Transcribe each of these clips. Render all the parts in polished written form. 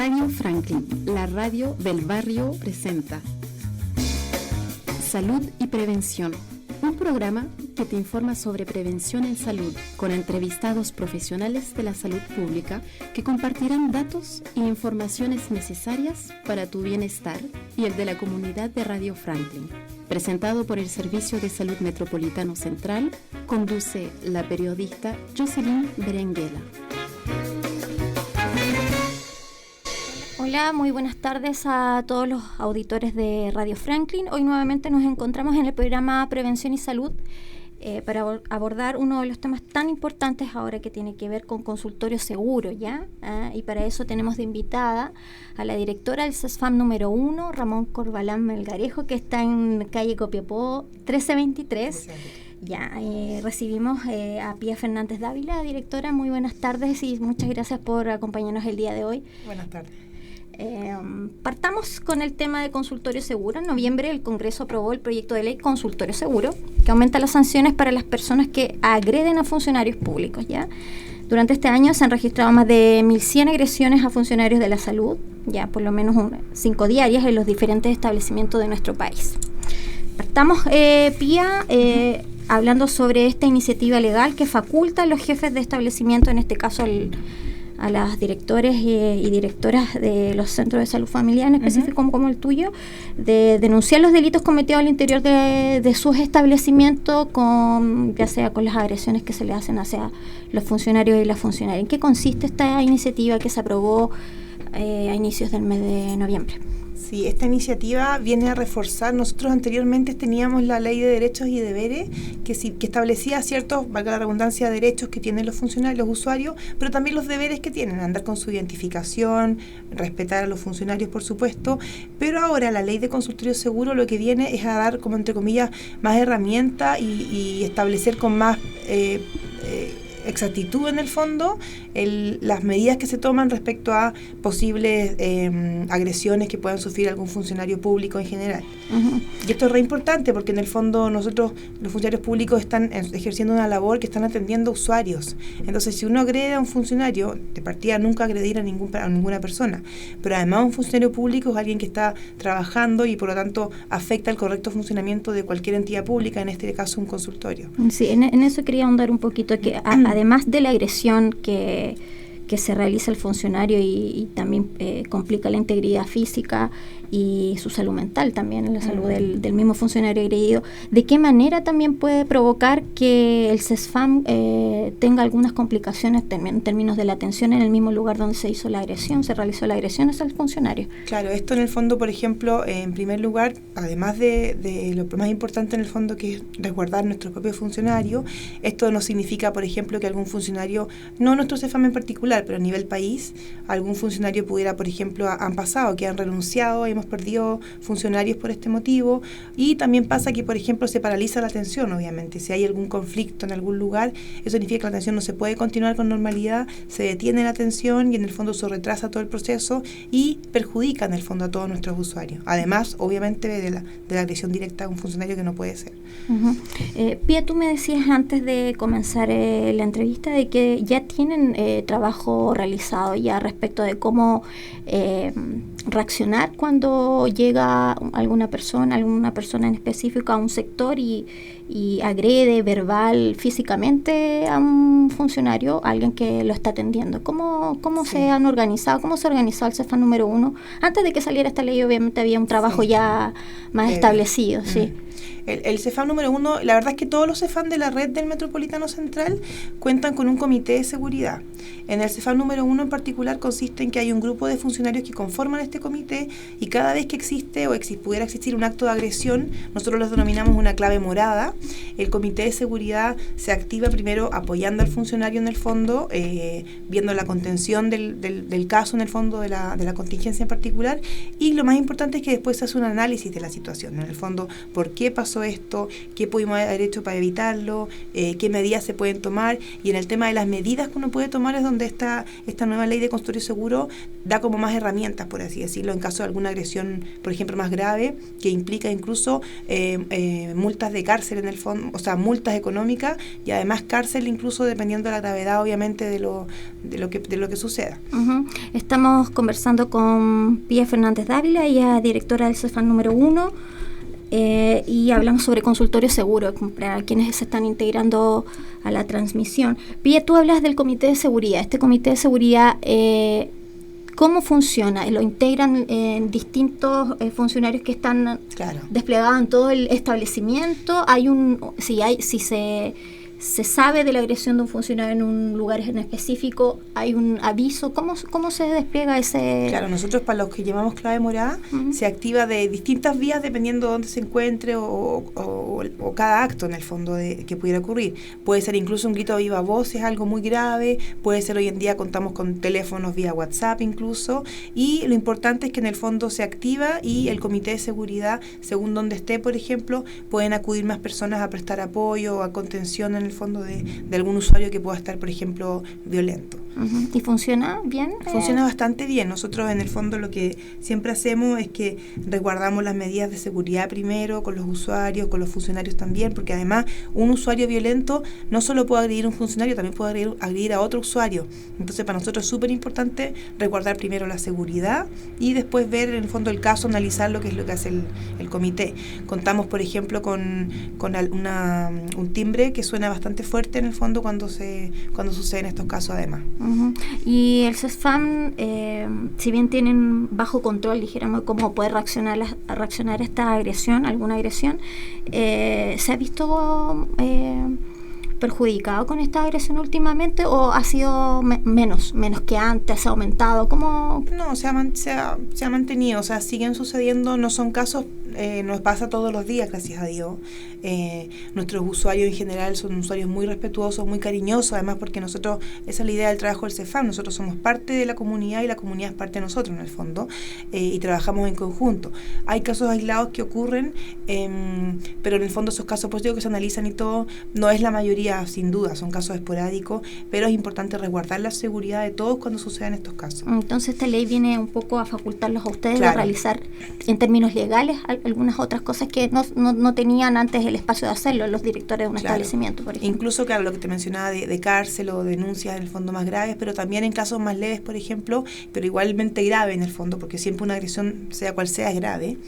Radio Franklin, la radio del barrio, presenta Salud y Prevención, un programa que te informa sobre prevención en salud, con entrevistados profesionales de la salud pública que compartirán datos e informaciones necesarias para tu bienestar y el de la comunidad de Radio Franklin. Presentado por el Servicio de Salud Metropolitano Central, conduce la periodista Jocelyn Berenguela. Hola, muy buenas tardes a todos los auditores de Radio Franklin. Hoy nuevamente nos encontramos en el programa Prevención y Salud para abordar uno de los temas tan importantes ahora que tiene que ver con consultorio seguro, ¿ya? Y para eso tenemos de invitada a la directora del CESFAM número 1, Ramón Corbalán Melgarejo, que está en calle Copiapó 1323. Ya, recibimos a Pía Fernández Dávila, directora. Muy buenas tardes y muchas gracias por acompañarnos el día de hoy. Buenas tardes. Partamos con el tema de consultorio seguro. En noviembre el Congreso aprobó el proyecto de ley Consultorio Seguro, que aumenta las sanciones para las personas que agreden a funcionarios públicos, ¿ya? Durante este año se han registrado más de 1.100 agresiones a funcionarios de la salud, ya por lo menos 5 diarias en los diferentes establecimientos de nuestro país. Partamos, Pía, hablando sobre esta iniciativa legal que faculta a los jefes de establecimiento, en este caso a las directores y directoras de los centros de salud familiar, en específico como el tuyo, de denunciar los delitos cometidos al interior de sus establecimientos, ya sea con las agresiones que se le hacen hacia los funcionarios y las funcionarias. ¿En qué consiste esta iniciativa que se aprobó a inicios del mes de noviembre? Sí, esta iniciativa viene a reforzar. Nosotros anteriormente teníamos la Ley de Derechos y Deberes que establecía ciertos, valga la redundancia, derechos que tienen los funcionarios, los usuarios, pero también los deberes que tienen, andar con su identificación, respetar a los funcionarios, por supuesto. Pero ahora la Ley de Consultorio Seguro lo que viene es a dar, como entre comillas, más herramientas y establecer con más exactitud en el fondo las medidas que se toman respecto a posibles agresiones que puedan sufrir algún funcionario público en general. Y esto es re importante porque en el fondo nosotros, los funcionarios públicos, están ejerciendo una labor que están atendiendo usuarios. Entonces, si uno agrede a un funcionario, de partida nunca agredir a ninguna persona, pero además un funcionario público es alguien que está trabajando y por lo tanto afecta el correcto funcionamiento de cualquier entidad pública, en este caso un consultorio. Sí, en eso quería ahondar un poquito, que además de la agresión que se realiza el funcionario y también complica la integridad física y su salud mental también, la salud del mismo funcionario agredido, ¿de qué manera también puede provocar que el CESFAM tenga algunas complicaciones en términos de la atención en el mismo lugar donde se realizó la agresión hacia el funcionario? Claro, esto en el fondo, por ejemplo, en primer lugar, además de lo más importante en el fondo, que es resguardar nuestro propio funcionario, esto no significa, por ejemplo, que algún funcionario, no nuestro CESFAM en particular, pero a nivel país, algún funcionario pudiera, por ejemplo, han pasado, que han renunciado, hemos perdido funcionarios por este motivo, y también pasa que, por ejemplo, se paraliza la atención, obviamente. Si hay algún conflicto en algún lugar, eso significa que la atención no se puede continuar con normalidad, se detiene la atención y en el fondo se retrasa todo el proceso y perjudica en el fondo a todos nuestros usuarios. Además, obviamente, de la agresión directa a un funcionario, que no puede ser. Pía, tú me decías antes de comenzar la entrevista de que ya tienen trabajo realizado ya respecto de cómo reaccionar cuando llega alguna persona en específico a un sector y agrede verbal, físicamente a un funcionario, a alguien que lo está atendiendo. ¿Cómo Sí. se han organizado? ¿Cómo se organizó el CESFAM número 1? Antes de que saliera esta ley, obviamente había un trabajo ya más establecido, sí. El CESFAM número 1, la verdad es que todos los CESFAM de la red del Metropolitano Central cuentan con un comité de seguridad. En el CESFAM número 1 en particular consiste en que hay un grupo de funcionarios que conforman este comité y cada vez que existe o pudiera existir un acto de agresión, nosotros los denominamos una clave morada. El comité de seguridad se activa primero apoyando al funcionario en el fondo, viendo la contención del caso en el fondo de la contingencia en particular, y lo más importante es que después se hace un análisis de la situación, en el fondo, por qué pasó pasó esto, qué pudimos haber hecho para evitarlo, qué medidas se pueden tomar. Y en el tema de las medidas que uno puede tomar es donde esta nueva ley de consultorio seguro da como más herramientas, por así decirlo, en caso de alguna agresión, por ejemplo, más grave, que implica incluso multas de cárcel en el fondo, o sea, multas económicas y además cárcel incluso dependiendo de la gravedad, obviamente, de lo que suceda. Uh-huh. Estamos conversando con Pía Fernández Dávila, ella es directora del CEFAM número 1, y hablamos sobre consultorio seguro para quienes se están integrando a la transmisión. Pía, tú hablas del comité de seguridad. Este comité de seguridad, ¿cómo funciona? ¿Lo integran distintos funcionarios que están desplegados en todo el establecimiento? Si se sabe de la agresión de un funcionario en un lugar en específico, hay un aviso. ¿Cómo se despliega ese...? Claro, nosotros para los que llamamos clave morada, se activa de distintas vías dependiendo de dónde se encuentre o cada acto en el fondo que pudiera ocurrir. Puede ser incluso un grito de viva voz si es algo muy grave, puede ser hoy en día contamos con teléfonos vía WhatsApp incluso, y lo importante es que en el fondo se activa y el comité de seguridad, según donde esté, por ejemplo, pueden acudir más personas a prestar apoyo o a contención en el fondo de algún usuario que pueda estar, por ejemplo, violento. Uh-huh. ¿Y funciona bien? Funciona bastante bien. Nosotros en el fondo lo que siempre hacemos es que resguardamos las medidas de seguridad primero con los usuarios, con los funcionarios también, porque además un usuario violento no solo puede agredir a un funcionario, también puede agredir a otro usuario. Entonces para nosotros es súper importante resguardar primero la seguridad y después ver en el fondo el caso, analizar lo que es lo que hace el comité. Contamos, por ejemplo, con un timbre que suena bastante fuerte en el fondo cuando suceden estos casos además. Uh-huh. Y el CEFAM, si bien tienen bajo control, dijéramos, cómo puede reaccionar a esta agresión, alguna agresión, ¿se ha visto perjudicado con esta agresión últimamente o ha sido menos que antes, ha aumentado? ¿Cómo? No, se ha mantenido, o sea, siguen sucediendo, no son casos, nos pasa todos los días, gracias a Dios. Nuestros usuarios en general son usuarios muy respetuosos, muy cariñosos, además porque esa es la idea del trabajo del CEFAM, nosotros somos parte de la comunidad y la comunidad es parte de nosotros en el fondo, y trabajamos en conjunto. Hay casos aislados que ocurren, pero en el fondo esos casos, pues digo que se analizan y todo, no es la mayoría, sin duda, son casos esporádicos, pero es importante resguardar la seguridad de todos cuando sucedan estos casos. Entonces esta ley viene un poco a facultarlos a ustedes de realizar en términos legales algunas otras cosas que no tenían antes el espacio de hacerlo los directores de un establecimiento, por ejemplo. Incluso, claro, lo que te mencionaba de cárcel o denuncias en el fondo más graves, pero también en casos más leves, por ejemplo, pero igualmente grave en el fondo, porque siempre una agresión, sea cual sea, es grave.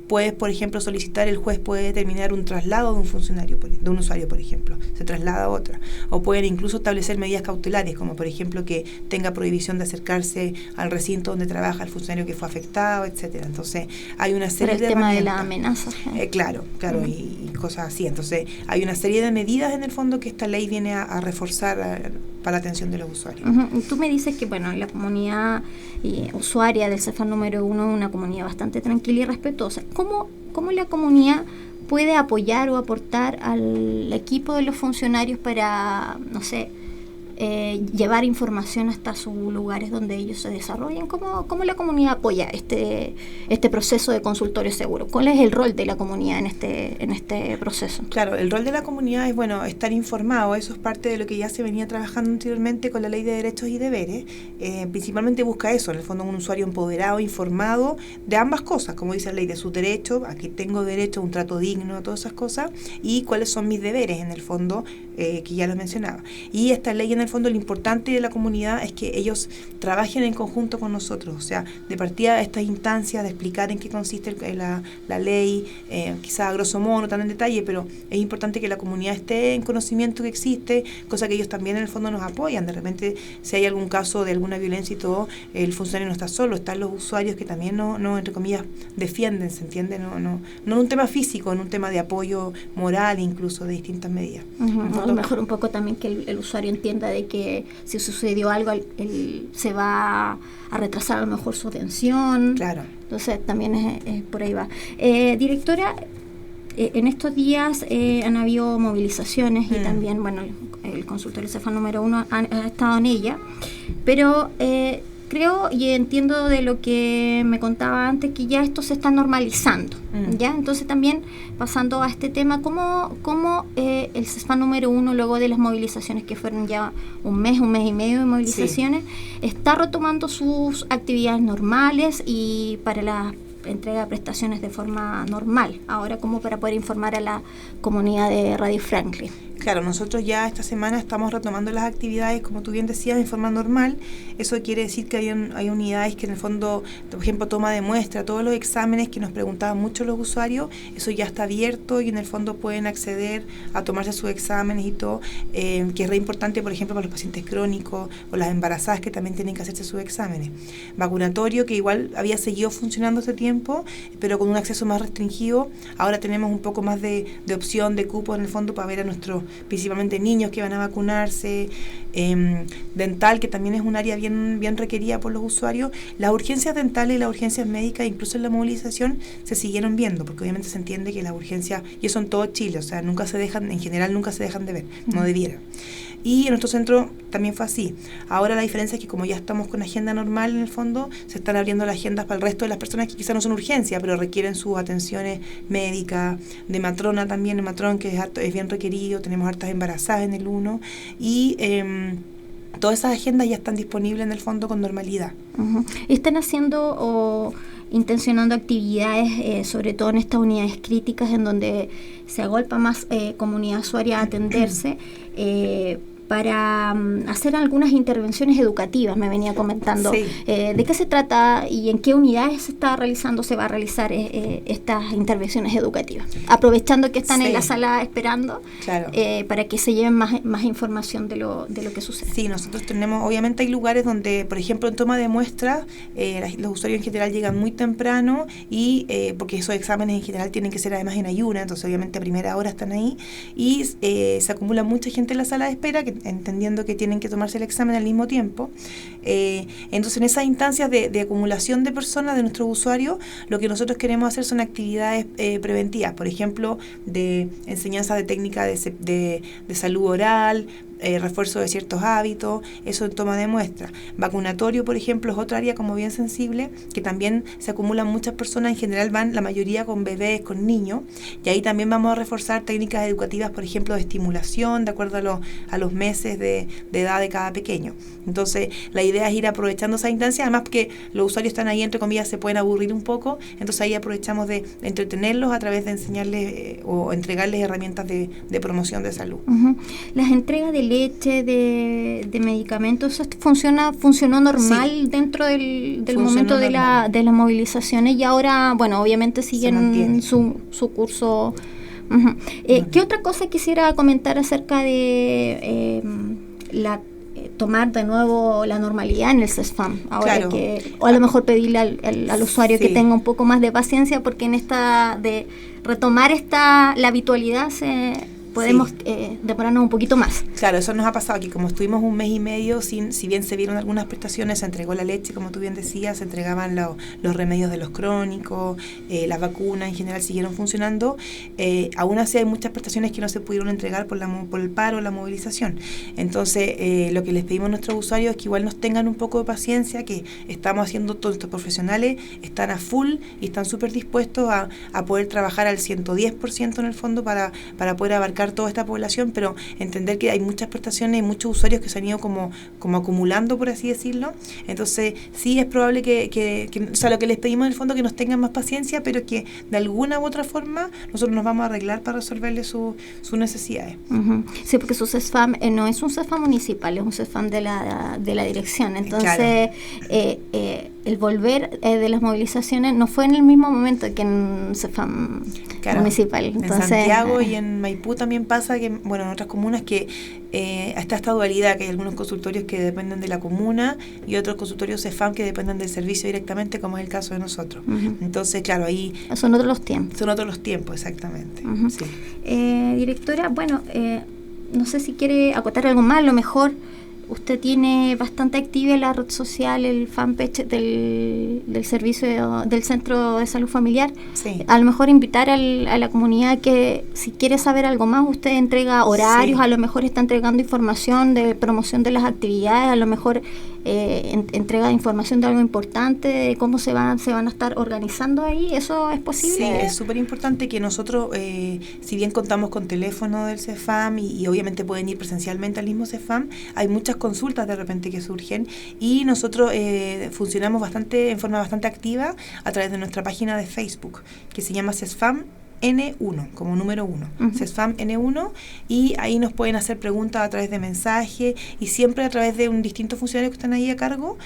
Puedes, por ejemplo, solicitar, el juez puede determinar un traslado de un funcionario, de un usuario, por ejemplo, se traslada a otra. O pueden incluso establecer medidas cautelares, como por ejemplo que tenga prohibición de acercarse al recinto donde trabaja el funcionario que fue afectado, etcétera. Entonces, hay una serie de tema de la amenaza. Claro, uh-huh. y cosas así. Entonces, hay una serie de medidas en el fondo que esta ley viene a reforzar para la atención de los usuarios. Uh-huh. Tú me dices que, bueno, la comunidad usuaria del CEFAM número 1 es una comunidad bastante tranquila y respetuosa. ¿Cómo la comunidad puede apoyar o aportar al equipo de los funcionarios para, no sé, llevar información hasta sus lugares donde ellos se desarrollan? ¿Cómo la comunidad apoya este proceso de consultorio seguro? ¿Cuál es el rol de la comunidad en este proceso? Claro, el rol de la comunidad es, estar informado. Eso es parte de lo que ya se venía trabajando anteriormente con la Ley de Derechos y Deberes. Principalmente busca eso, en el fondo un usuario empoderado, informado de ambas cosas, como dice la ley, de sus derechos, aquí tengo derecho a un trato digno, todas esas cosas, y cuáles son mis deberes en el fondo, que ya los mencionaba. Y esta ley en el fondo, lo importante de la comunidad es que ellos trabajen en conjunto con nosotros, o sea, de partida estas instancias de explicar en qué consiste la ley, quizás a grosso modo, no tan en detalle, pero es importante que la comunidad esté en conocimiento que existe, cosa que ellos también en el fondo nos apoyan. De repente, si hay algún caso de alguna violencia y todo, el funcionario no está solo, están los usuarios que también no entre comillas, defienden, ¿se entiende? No en un tema físico, en un tema de apoyo moral, incluso de distintas medidas. Uh-huh. A lo mejor un poco también que el usuario entienda de que si sucedió algo, él se va a retrasar a lo mejor su atención. Claro. Entonces también es por ahí va. Directora, en estos días han habido movilizaciones y también, el consultorio CEFAM número 1 ha estado en ella, pero creo y entiendo de lo que me contaba antes que ya esto se está normalizando, ¿ya? Entonces también pasando a este tema, ¿cómo el CESFAM número 1, luego de las movilizaciones que fueron ya un mes y medio de movilizaciones, está retomando sus actividades normales y para la entrega de prestaciones de forma normal, ahora como para poder informar a la comunidad de Radio Franklin? Claro, nosotros ya esta semana estamos retomando las actividades, como tú bien decías, de forma normal. Eso quiere decir que hay unidades que en el fondo, por ejemplo, toma de muestra, todos los exámenes que nos preguntaban mucho los usuarios, eso ya está abierto y en el fondo pueden acceder a tomarse sus exámenes y todo, que es re importante, por ejemplo, para los pacientes crónicos o las embarazadas que también tienen que hacerse sus exámenes. Vacunatorio, que igual había seguido funcionando hace tiempo, pero con un acceso más restringido. Ahora tenemos un poco más de opción de cupo en el fondo para ver a nuestros principalmente niños que van a vacunarse, dental, que también es un área bien requerida por los usuarios. Las urgencias dentales y las urgencias médicas, incluso en la movilización, se siguieron viendo, porque obviamente se entiende que las urgencias, y eso en todo Chile, o sea, en general nunca se dejan de ver, no debieran. Y en nuestro centro también fue así. Ahora la diferencia es que como ya estamos con agenda normal en el fondo, se están abriendo las agendas para el resto de las personas que quizás no son urgencia, pero requieren sus atenciones médicas, de matrona también, el matrón que es bien requerido, tenemos hartas embarazadas en el 1 y todas esas agendas ya están disponibles en el fondo con normalidad. ¿Están haciendo o intencionando actividades, sobre todo en estas unidades críticas en donde se agolpa más comunidad usuaria a atenderse, para hacer algunas intervenciones educativas? Me venía comentando. Sí. ¿De qué se trata y en qué unidades se va a realizar estas intervenciones educativas? Aprovechando que están en la sala esperando, claro, para que se lleven más información de lo que sucede. Sí, nosotros tenemos, obviamente hay lugares donde, por ejemplo, en toma de muestras, los usuarios en general llegan muy temprano y porque esos exámenes en general tienen que ser además en ayuna, entonces obviamente a primera hora están ahí y se acumula mucha gente en la sala de espera, entendiendo que tienen que tomarse el examen al mismo tiempo. Entonces, en esas instancias de acumulación de personas, de nuestros usuarios, lo que nosotros queremos hacer son actividades preventivas, por ejemplo, de enseñanza de técnica de salud oral, refuerzo de ciertos hábitos, eso en toma de muestra. Vacunatorio, por ejemplo, es otra área como bien sensible, que también se acumulan muchas personas, en general van la mayoría con bebés, con niños, y ahí también vamos a reforzar técnicas educativas, por ejemplo, de estimulación, de acuerdo a los meses de edad de cada pequeño. Entonces, la idea es ir aprovechando esa instancia, además que los usuarios están ahí, entre comillas, se pueden aburrir un poco, entonces ahí aprovechamos de entretenerlos a través de enseñarles o entregarles herramientas de promoción de salud. Las entregas de leche, de medicamentos, funcionó normal dentro del momento de las movilizaciones y ahora, bueno, obviamente siguen su curso. ¿Qué otra cosa quisiera comentar acerca de tomar de nuevo la normalidad en el CESFAM? Ahora o a lo mejor pedirle al usuario que tenga un poco más de paciencia, porque en esta de retomar la habitualidad podemos demorarnos un poquito más. Claro, eso nos ha pasado aquí, como estuvimos un mes y medio si bien se vieron algunas prestaciones, se entregó la leche, como tú bien decías, se entregaban los remedios de los crónicos, las vacunas en general siguieron funcionando, aún así hay muchas prestaciones que no se pudieron entregar por el paro, la movilización. Entonces, lo que les pedimos a nuestros usuarios es que igual nos tengan un poco de paciencia, que estamos haciendo, todos estos profesionales están a full y están súper dispuestos a poder trabajar al 110% en el fondo para poder abarcar toda esta población, pero entender que hay muchas prestaciones y muchos usuarios que se han ido como acumulando, por así decirlo. Entonces, sí es probable que o sea, lo que les pedimos en el fondo es que nos tengan más paciencia, pero que de alguna u otra forma nosotros nos vamos a arreglar para resolverles sus necesidades. Sí, porque su CESFAM no es un CESFAM municipal, es un CESFAM de la dirección. Entonces, el volver de las movilizaciones no fue en el mismo momento que en CESFAM municipal. Entonces, en Santiago y en Maipú también pasa que, bueno, en otras comunas que está esta dualidad, que hay algunos consultorios que dependen de la comuna y otros consultorios CESFAM que dependen del servicio directamente, como es el caso de nosotros. Entonces, claro, ahí... Son otros los tiempos. Son otros los tiempos, exactamente. Sí. Directora, bueno, no sé si quiere acotar algo más, a lo mejor usted tiene bastante activa la red social, el fanpage del servicio del Centro de Salud Familiar. Sí. A lo mejor invitar a la comunidad que si quiere saber algo más, usted entrega horarios, sí. A lo mejor está entregando información de promoción de las actividades, a lo mejor entrega información de algo importante, de cómo se van a estar organizando ahí. ¿Eso es posible? Sí, es súper importante que nosotros, si bien contamos con teléfono del CEFAM y obviamente pueden ir presencialmente al mismo CEFAM, hay muchas consultas de repente que surgen y nosotros funcionamos en forma bastante activa a través de nuestra página de Facebook, que se llama CESFAM N1, como número 1, CESFAM N1, y ahí nos pueden hacer preguntas a través de mensaje y siempre a través de un distinto funcionario que están ahí a cargo,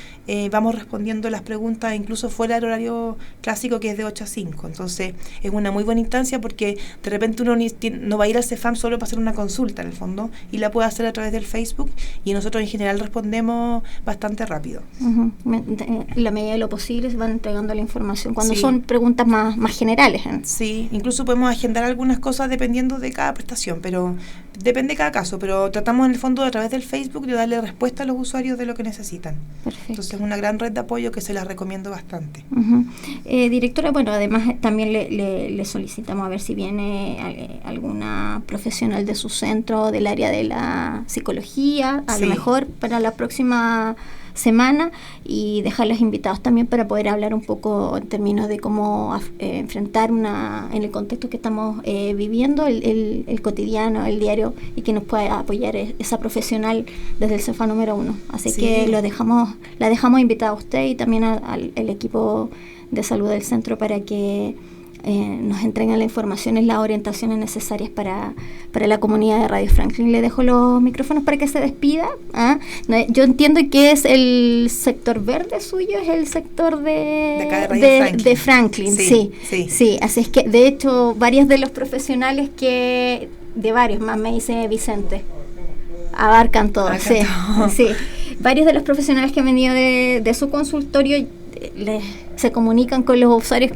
vamos respondiendo las preguntas incluso fuera del horario clásico que es de 8 a 5. Entonces es una muy buena instancia porque de repente uno no va a ir al CEFAM solo para hacer una consulta en el fondo y la puede hacer a través del Facebook y nosotros en general respondemos bastante rápido. En la medida de lo posible se van entregando la información cuando sí. son preguntas más generales. Sí, incluso podemos agendar algunas cosas dependiendo de cada prestación, pero depende de cada caso, pero tratamos en el fondo a través del Facebook de darle respuesta a los usuarios de lo que necesitan. Perfecto. Entonces es una gran red de apoyo que se las recomiendo bastante. Directora, bueno, además también le solicitamos a ver si viene alguna profesional de su centro del área de la psicología, a sí. lo mejor para la próxima semana, y dejarlos invitados también para poder hablar un poco en términos de cómo enfrentar en el contexto que estamos viviendo, el cotidiano, el diario, y que nos pueda apoyar esa profesional desde el CEFAM número 1. Así sí. que la dejamos invitada a usted y también al equipo de salud del centro para que nos entreguen la información y las orientaciones necesarias para la comunidad de Radio Franklin. Le dejo los micrófonos para que se despida. Yo entiendo que es el sector verde suyo, es el sector de Franklin. Sí. Así es que, de hecho, varios de los profesionales más me dice Vicente, abarcan todo. Sí. Varios de los profesionales que han venido de su consultorio se comunican con los usuarios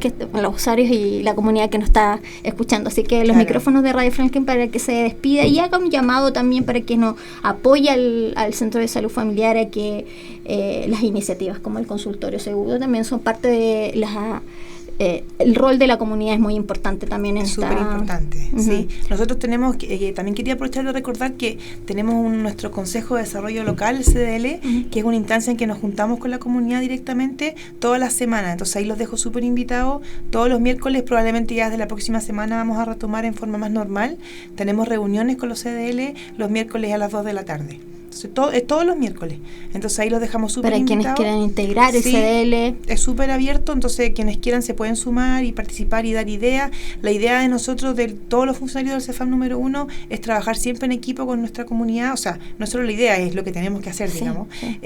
y la comunidad que nos está escuchando. Así que los micrófonos de Radio Franklin para que se despida y haga un llamado también para que nos apoye al Centro de Salud Familiar a que las iniciativas como el consultorio seguro también son parte de el rol de la comunidad es muy importante también en esta... Súper importante, sí. Nosotros tenemos, también quería aprovechar de recordar que tenemos nuestro Consejo de Desarrollo Local, el CDL, que es una instancia en que nos juntamos con la comunidad directamente todas las semanas. Entonces ahí los dejo súper invitados. Todos los miércoles, probablemente ya desde la próxima semana, vamos a retomar en forma más normal. Tenemos reuniones con los CDL los miércoles a las 2 de la tarde. Entonces, todos los miércoles. Entonces ahí los dejamos súper invitados. Para quienes quieran integrar el CDL. Es súper abierto, entonces quienes quieran se pueden sumar y participar y dar ideas. La idea de nosotros, de todos los funcionarios del CEFAM número 1, es trabajar siempre en equipo con nuestra comunidad. O sea, no solo la idea, es lo que tenemos que hacer, digamos. Sí.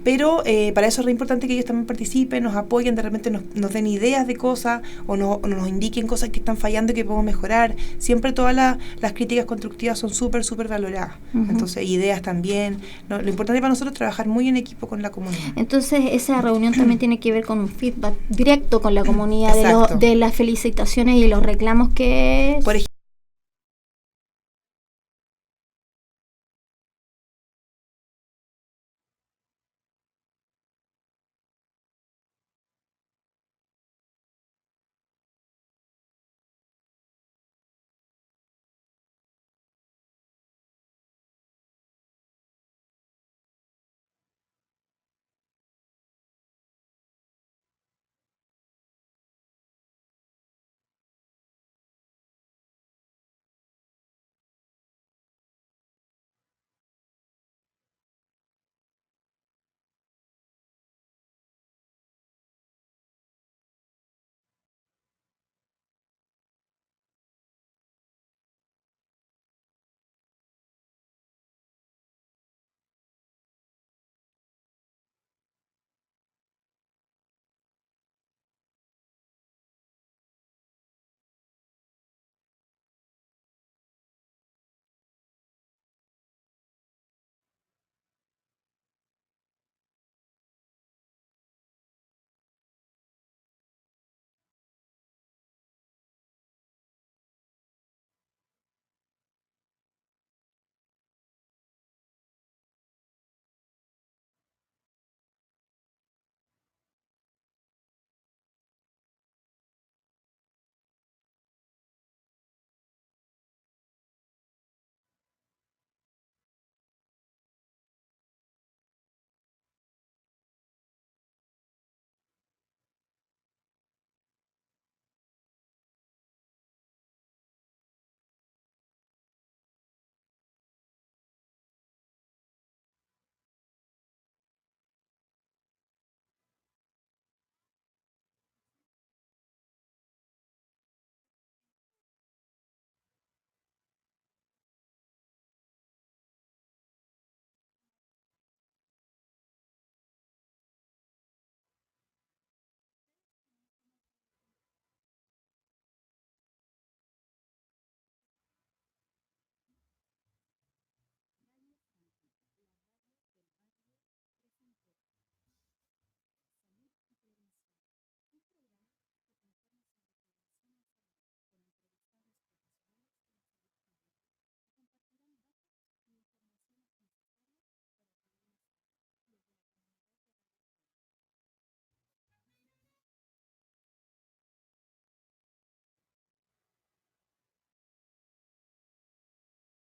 Pero para eso es re importante que ellos también participen, nos apoyen, de repente nos den ideas de cosas o nos indiquen cosas que están fallando y que podemos mejorar. Siempre todas las críticas constructivas son súper, súper valoradas. Entonces, ideas también. Lo importante para nosotros es trabajar muy en equipo con la comunidad. Entonces esa reunión también tiene que ver con un feedback directo con la comunidad de las felicitaciones y los reclamos que... Por ejemplo,